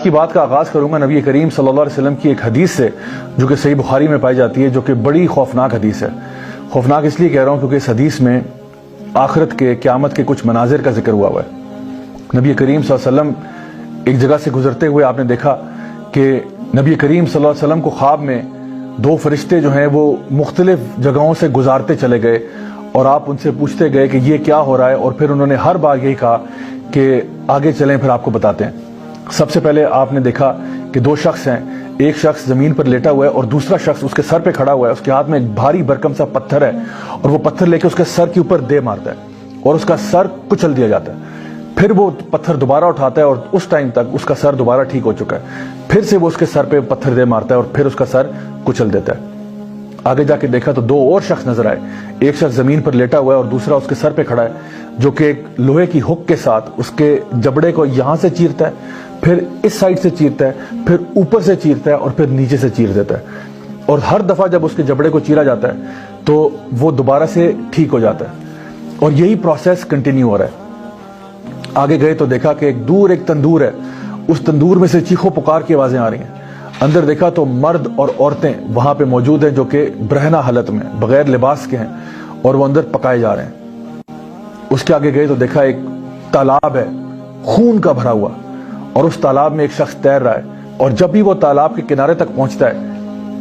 کی بات کا آغاز کروں گا نبی کریم صلی اللہ علیہ وسلم کی ایک حدیث سے جو کہ صحیح بخاری میں پائی جاتی ہے، جو کہ بڑی خوفناک حدیث ہے۔ خوفناک اس لیے کہہ رہا ہوں کیونکہ اس حدیث میں آخرت کے، قیامت کے کچھ مناظر کا ذکر ہوا ہے۔ نبی کریم صلی اللہ علیہ وسلم ایک جگہ سے گزرتے ہوئے آپ نے دیکھا کہ نبی کریم صلی اللہ علیہ وسلم کو خواب میں دو فرشتے جو ہیں وہ مختلف جگہوں سے گزارتے چلے گئے اور آپ ان سے پوچھتے گئے کہ یہ کیا ہو رہا ہے، اور پھر انہوں نے ہر بار یہی کہا کہ آگے چلیں پھر آپ کو بتاتے ہیں۔ سب سے پہلے آپ نے دیکھا کہ دو شخص ہیں، ایک شخص زمین پر لیٹا ہوا ہے اور دوسرا شخص اس کے سر پہ کھڑا ہوا ہے، اس کے ہاتھ میں ایک بھاری بھرکم سا پتھر ہے اور وہ پتھر لے کے اس کے سر کے اوپر دے مارتا ہے اور اس کا سر کچل دیا جاتا ہے۔ پھر وہ پتھر دوبارہ اٹھاتا ہے اور اس ٹائم تک اس کا سر دوبارہ ٹھیک ہو چکا ہے، پھر سے وہ اس کے سر پہ پتھر دے مارتا ہے اور پھر اس کا سر کچل دیتا ہے۔ آگے جا کے دیکھا تو دو اور شخص نظر آئے، ایک شخص زمین پر لیٹا ہوا ہے اور دوسرا اس کے سر پہ کھڑا ہے، جو کہ ایک لوہے کی ہک کے ساتھ اس کے جبڑے کو یہاں سے چیرتا ہے، پھر اس سائڈ سے چیرتا ہے، پھر اوپر سے چیرتا ہے اور پھر نیچے سے چیر دیتا ہے، اور ہر دفعہ جب اس کے جبڑے کو چیرا جاتا ہے تو وہ دوبارہ سے ٹھیک ہو جاتا ہے، اور یہی پروسیس کنٹینیو ہو رہا ہے۔ آگے گئے تو دیکھا کہ ایک دور ایک تندور ہے، اس تندور میں سے چیخو پکار کی آوازیں آ رہی ہیں۔ اندر دیکھا تو مرد اور عورتیں وہاں پہ موجود ہیں جو کہ برہنہ حالت میں بغیر لباس کے ہیں اور وہ اندر پکائے جا رہے ہیں۔ اس کے آگے گئے تو دیکھا ایک تالاب ہے خون کا بھرا ہوا، اور اس تالاب میں ایک شخص تیر رہا ہے، اور جب بھی وہ تالاب کے کنارے تک پہنچتا ہے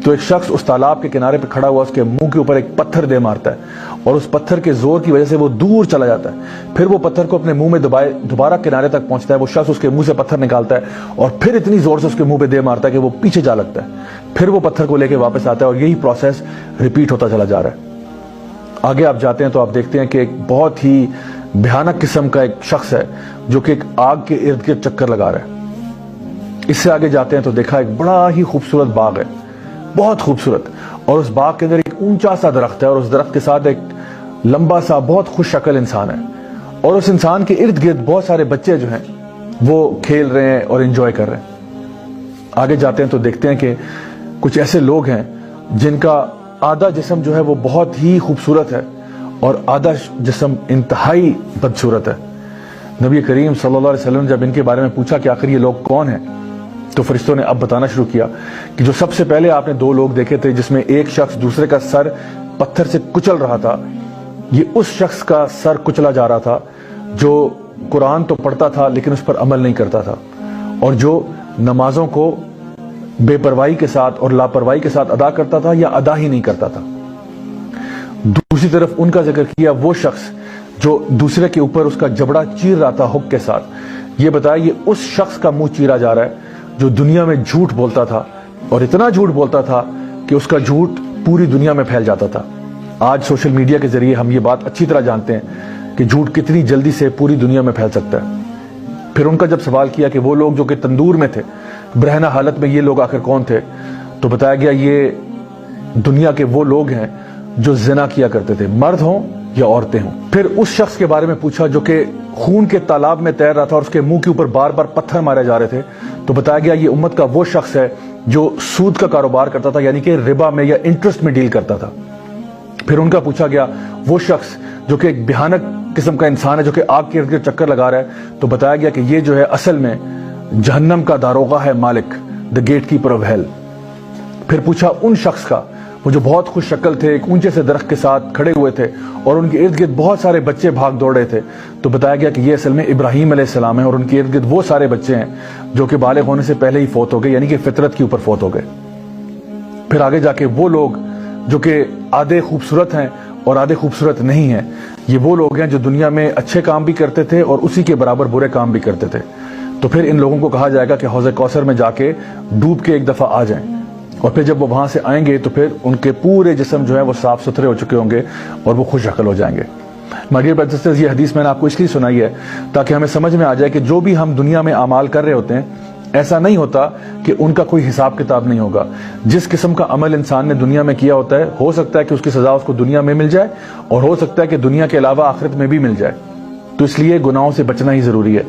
تو ایک شخص اس تالاب کے کنارے پہ کھڑا ہوا اس کے منہ کے اوپر ایک پتھر دے مارتا ہے، اور اس پتھر کے زور کی وجہ سے وہ دور چلا جاتا ہے۔ پھر وہ پتھر کو اپنے منہ میں دبائے دوبارہ کنارے تک پہنچتا ہے، وہ شخص اس کے منہ سے پتھر نکالتا ہے اور پھر اتنی زور سے اس کے منہ پہ دے مارتا ہے کہ وہ پیچھے جا لگتا ہے، پھر وہ پتھر کو لے کے واپس آتا ہے، اور یہی پروسیس ریپیٹ ہوتا چلا جا رہا ہے۔ آگے آپ جاتے ہیں تو آپ دیکھتے ہیں کہ ایک بہت ہی بھیانک قسم کا ایک شخص ہے جو کہ ایک آگ کے ارد گرد چکر لگا رہا ہے۔ اس سے آگے جاتے ہیں تو دیکھا ایک بڑا ہی خوبصورت باغ ہے، بہت خوبصورت، اور اس باغ کے اندر ایک اونچا سا درخت ہے، اور اس درخت کے ساتھ ایک لمبا سا بہت خوش شکل انسان ہے، اور اس انسان کے ارد گرد بہت سارے بچے جو ہیں وہ کھیل رہے ہیں اور انجوائے کر رہے ہیں۔ آگے جاتے ہیں تو دیکھتے ہیں کہ کچھ ایسے لوگ ہیں جن کا آدھا جسم جو ہے وہ بہت ہی خوبصورت ہے اور آدھا جسم انتہائی بدصورت ہے۔ نبی کریم صلی اللہ علیہ وسلم جب ان کے بارے میں پوچھا کہ آخر یہ لوگ کون ہیں تو فرشتوں نے اب بتانا شروع کیا کہ جو سب سے پہلے آپ نے دو لوگ دیکھے تھے جس میں ایک شخص دوسرے کا سر پتھر سے کچل رہا تھا، یہ اس شخص کا سر کچلا جا رہا تھا جو قرآن تو پڑھتا تھا لیکن اس پر عمل نہیں کرتا تھا، اور جو نمازوں کو بے پرواہی کے ساتھ اور لاپرواہی کے ساتھ ادا کرتا تھا یا ادا ہی نہیں کرتا تھا۔ دوسری طرف ان کا ذکر کیا وہ شخص جو دوسرے کے اوپر اس کا جبڑا چیر رہا تھا ہک کے ساتھ، یہ بتایا یہ اس شخص کا منہ چیرا جا رہا ہے جو دنیا میں جھوٹ بولتا تھا، اور اتنا جھوٹ بولتا تھا کہ اس کا جھوٹ پوری دنیا میں پھیل جاتا تھا۔ آج سوشل میڈیا کے ذریعے ہم یہ بات اچھی طرح جانتے ہیں کہ جھوٹ کتنی جلدی سے پوری دنیا میں پھیل سکتا ہے۔ پھر ان کا جب سوال کیا کہ وہ لوگ جو کہ تندور میں تھے برہنہ حالت میں، یہ لوگ آخر کون تھے، تو بتایا گیا یہ دنیا کے وہ لوگ ہیں جو زنا کیا کرتے تھے، مرد ہوں یا عورتیں ہوں۔ پھر اس شخص کے بارے میں پوچھا جو کہ خون کے تالاب میں تیر رہا تھا اور اس کے منہ کے اوپر بار بار پتھر مارے جا رہے تھے، تو بتایا گیا یہ امت کا وہ شخص ہے جو سود کا کاروبار کرتا تھا، یعنی کہ ربا میں یا انٹرسٹ میں ڈیل کرتا تھا۔ پھر ان کا پوچھا گیا وہ شخص جو کہ ایک بھیانک قسم کا انسان ہے جو کہ آگ کے ارد گرد چکر لگا رہا ہے، تو بتایا گیا کہ یہ جو ہے اصل میں جہنم کا داروغہ ہے، مالک، دا گیٹ کیپر آف ہیل۔ پھر پوچھا ان شخص کا وہ جو بہت خوش شکل تھے، ایک اونچے سے درخت کے ساتھ کھڑے ہوئے تھے اور ان کے ارد گرد بہت سارے بچے بھاگ دوڑ رہے تھے، تو بتایا گیا کہ یہ اصل میں ابراہیم علیہ السلام ہیں، اور ان کے ارد گرد وہ سارے بچے ہیں جو کہ بالغ ہونے سے پہلے ہی فوت ہو گئے، یعنی کہ فطرت کے اوپر فوت ہو گئے۔ پھر آگے جا کے وہ لوگ جو کہ آدھے خوبصورت ہیں اور آدھے خوبصورت نہیں ہیں، یہ وہ لوگ ہیں جو دنیا میں اچھے کام بھی کرتے تھے اور اسی کے برابر برے کام بھی کرتے تھے۔ تو پھر ان لوگوں کو کہا جائے گا کہ حوض کوثر میں جا کے ڈوب کے ایک دفعہ آ جائیں، اور پھر جب وہ وہاں سے آئیں گے تو پھر ان کے پورے جسم جو ہے وہ صاف ستھرے ہو چکے ہوں گے اور وہ خوش شکل ہو جائیں گے۔ مائی ڈیئر برادرز سسٹرز، یہ حدیث میں نے آپ کو اس لیے سنائی ہے تاکہ ہمیں سمجھ میں آ جائے کہ جو بھی ہم دنیا میں اعمال کر رہے ہوتے ہیں، ایسا نہیں ہوتا کہ ان کا کوئی حساب کتاب نہیں ہوگا۔ جس قسم کا عمل انسان نے دنیا میں کیا ہوتا ہے، ہو سکتا ہے کہ اس کی سزا اس کو دنیا میں مل جائے، اور ہو سکتا ہے کہ دنیا کے علاوہ آخرت میں بھی مل جائے، تو اس لیے گناہوں سے بچنا ہی ضروری ہے۔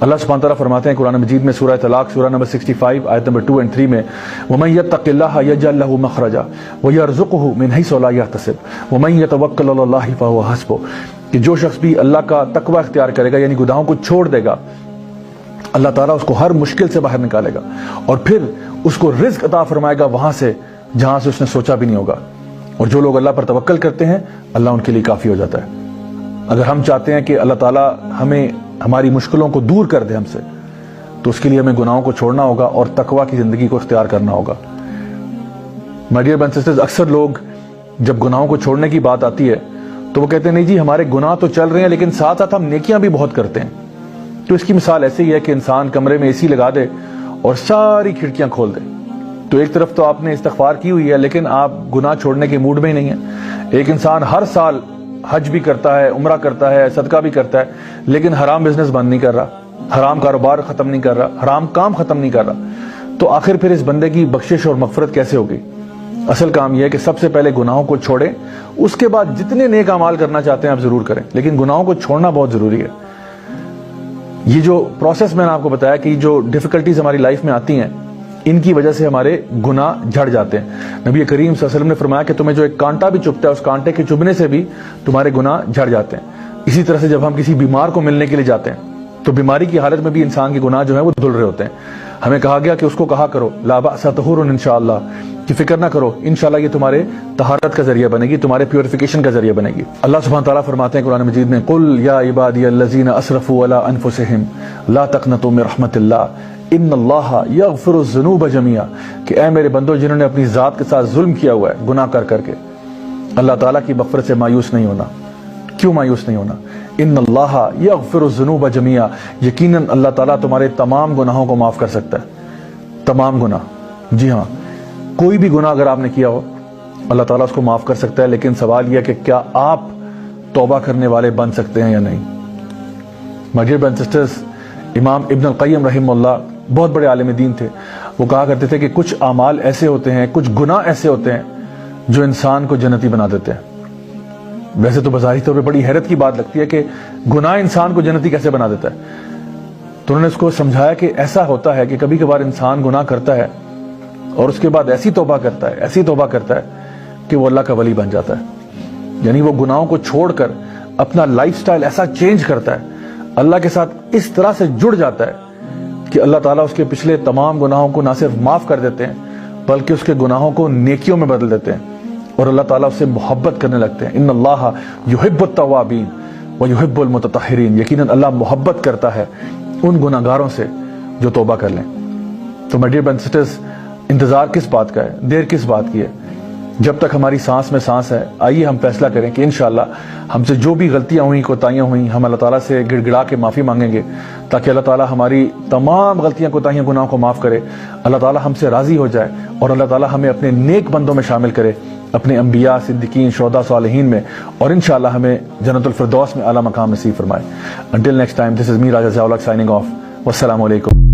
اللہ سبحانہ تعالیٰ فرماتے ہیں قرآن مجید میں سورہ طلاق سورہ نمبر 65 آیت نمبر 2 اور 3 میں وَمَن يَتَّقِ اللَّهَ يَجْعَل لَّهُ مَخْرَجًا وَيَرْزُقْهُ مِنْ حَيْثُ لَا يَحْتَسِبُ وَمَن يَتَوَكَّلْ عَلَى اللَّهِ فَهُوَ حَسْبُهُ، کہ جو شخص بھی اللہ کا تقوی اختیار کرے گا، یعنی گناہوں کو چھوڑ دے گا اللہ تعالیٰ اس کو ہر مشکل سے باہر نکالے گا اور پھر اس کو رزق عطا فرمائے گا وہاں سے جہاں سے اس نے سوچا بھی نہیں ہوگا. اور جو لوگ اللہ پر توکل کرتے ہیں اللہ ان کے لیے کافی ہو جاتا ہے. اگر ہم چاہتے ہیں کہ اللہ تعالیٰ ہمیں ہماری مشکلوں کو دور کر دے ہم سے, تو اس کے لیے ہمیں گناہوں کو چھوڑنا ہوگا اور تقویٰ کی زندگی کو اختیار کرنا ہوگا. My dear brothers and sisters, اکثر لوگ جب گناہوں کو چھوڑنے کی بات آتی ہے تو وہ کہتے ہیں نہیں جی ہمارے گناہ تو چل رہے ہیں لیکن ساتھ ساتھ ہم نیکیاں بھی بہت کرتے ہیں. تو اس کی مثال ایسے ہی ہے کہ انسان کمرے میں اے سی لگا دے اور ساری کھڑکیاں کھول دے. تو ایک طرف تو آپ نے استغفار کی ہوئی ہے لیکن آپ گناہ چھوڑنے کے موڈ میں ہی نہیں ہیں. ایک انسان ہر سال حج بھی کرتا ہے, عمرہ کرتا ہے, صدقہ بھی کرتا ہے, لیکن حرام بزنس بند نہیں کر رہا, حرام کاروبار ختم نہیں کر رہا, حرام کام ختم نہیں کر رہا. تو آخر پھر اس بندے کی بخشش اور مغفرت کیسے ہوگی؟ اصل کام یہ ہے کہ سب سے پہلے گناہوں کو چھوڑیں, اس کے بعد جتنے نیک اعمال کرنا چاہتے ہیں آپ ضرور کریں, لیکن گناہوں کو چھوڑنا بہت ضروری ہے. یہ جو پروسیس میں نے آپ کو بتایا کہ جو ڈیفیکلٹیز ہماری لائف میں آتی ہیں ان کی وجہ سے ہمارے گناہ جھڑ جاتے ہیں. نبی کریم صلی اللہ علیہ وسلم نے فرمایا کہ تمہیں جو ایک کانٹا بھی چبھتا ہے اس کانٹے کے چبھنے سے بھی تمہارے گناہ جھڑ جاتے ہیں. اسی طرح سے جب ہم کسی بیمار کو ملنے کے لیے جاتے ہیں تو بیماری کی حالت میں بھی انسان کے گناہ جو ہیں وہ دھل رہے ہوتے ہیں. ہمیں کہا گیا کہ اس کو کہا کرو لا بأس طہور انشاءاللہ, کہ فکر نہ کرو انشاءاللہ یہ تمہارے طہارت کا ذریعہ بنے گی, تمہارے پیوریفیکیشن کا ذریعہ بنے گی. اللہ سبحانہ تعالیٰ فرماتے ہیں قرآن مجید میں قل یا عبادی الذین اسرفوا علی انفسہم لا تقنطوا من رحمت اللہ ان اللہ یغفر الذنوب جميعا, کہ اے میرے بندو جنہوں نے اپنی ذات کے ساتھ ظلم کیا ہوا ہے گناہ کر کر کے, اللہ تعالیٰ کی مغفرت سے مایوس نہیں ہونا. کیوں مایوس نہیں ہونا؟ ان اللہ یغفر الذنوب جميعا, یقیناً اللہ تعالیٰ تمہارے تمام گناہوں کو معاف کر سکتا ہے. تمام گناہ, جی ہاں, کوئی بھی گناہ اگر آپ نے کیا ہو اللہ تعالیٰ اس کو معاف کر سکتا ہے. لیکن سوال یہ کہ کیا آپ توبہ کرنے والے بن سکتے ہیں یا نہیں؟ My dear brothers and sisters, امام ابن القیم رحمہ اللہ بہت بڑے عالم دین تھے. وہ کہا کرتے تھے کہ کچھ اعمال ایسے ہوتے ہیں, کچھ گناہ ایسے ہوتے ہیں جو انسان کو جنتی بنا دیتے ہیں. ویسے تو بظاہری طور پہ بڑی حیرت کی بات لگتی ہے کہ گناہ انسان کو جنتی کیسے بنا دیتا ہے. تو انہوں نے اس کو سمجھایا کہ ایسا ہوتا ہے کہ کبھی کبھار انسان گناہ کرتا ہے اور اس کے بعد ایسی توبہ کرتا ہے, ایسی توبہ کرتا ہے کہ وہ اللہ کا ولی بن جاتا ہے. یعنی وہ گناہوں کو چھوڑ کر اپنا لائف سٹائل ایسا چینج کرتا ہے, اللہ کے ساتھ اس طرح سے جڑ جاتا ہے کہ اللہ تعالیٰ اس کے پچھلے تمام گناہوں کو نہ صرف معاف کر دیتے ہیں بلکہ اس کے گناہوں کو نیکیوں میں بدل دیتے ہیں اور اللہ تعالیٰ اس سے محبت کرنے لگتے ہیں. ان اللہ یحب التوابین ویحب المتطہرین, یقیناً اللہ محبت کرتا ہے ان گناہ گاروں سے جو توبہ کر لیں. تو my dear brothers and sisters, انتظار کس بات کا ہے, دیر کس بات کی ہے؟ جب تک ہماری سانس میں سانس ہے آئیے ہم فیصلہ کریں کہ انشاءاللہ ہم سے جو بھی غلطیاں ہوئیں, کوتاہیاں ہوئیں, ہم اللہ تعالیٰ سے گڑ گڑا کے معافی مانگیں گے تاکہ اللہ تعالیٰ ہماری تمام غلطیاں, کوتاہیاں, گناہوں کو معاف کرے. اللہ تعالیٰ ہم سے راضی ہو جائے اور اللہ تعالیٰ ہمیں اپنے نیک بندوں میں شامل کرے, اپنے انبیاء, صدیقین, شہداء, صالحین میں, اور انشاءاللہ ہمیں جنت الفردوس میں اعلیٰ مقام نصیب فرمائے. Until next time, this is me Raja Ziaul Haq signing off. والسلام علیکم.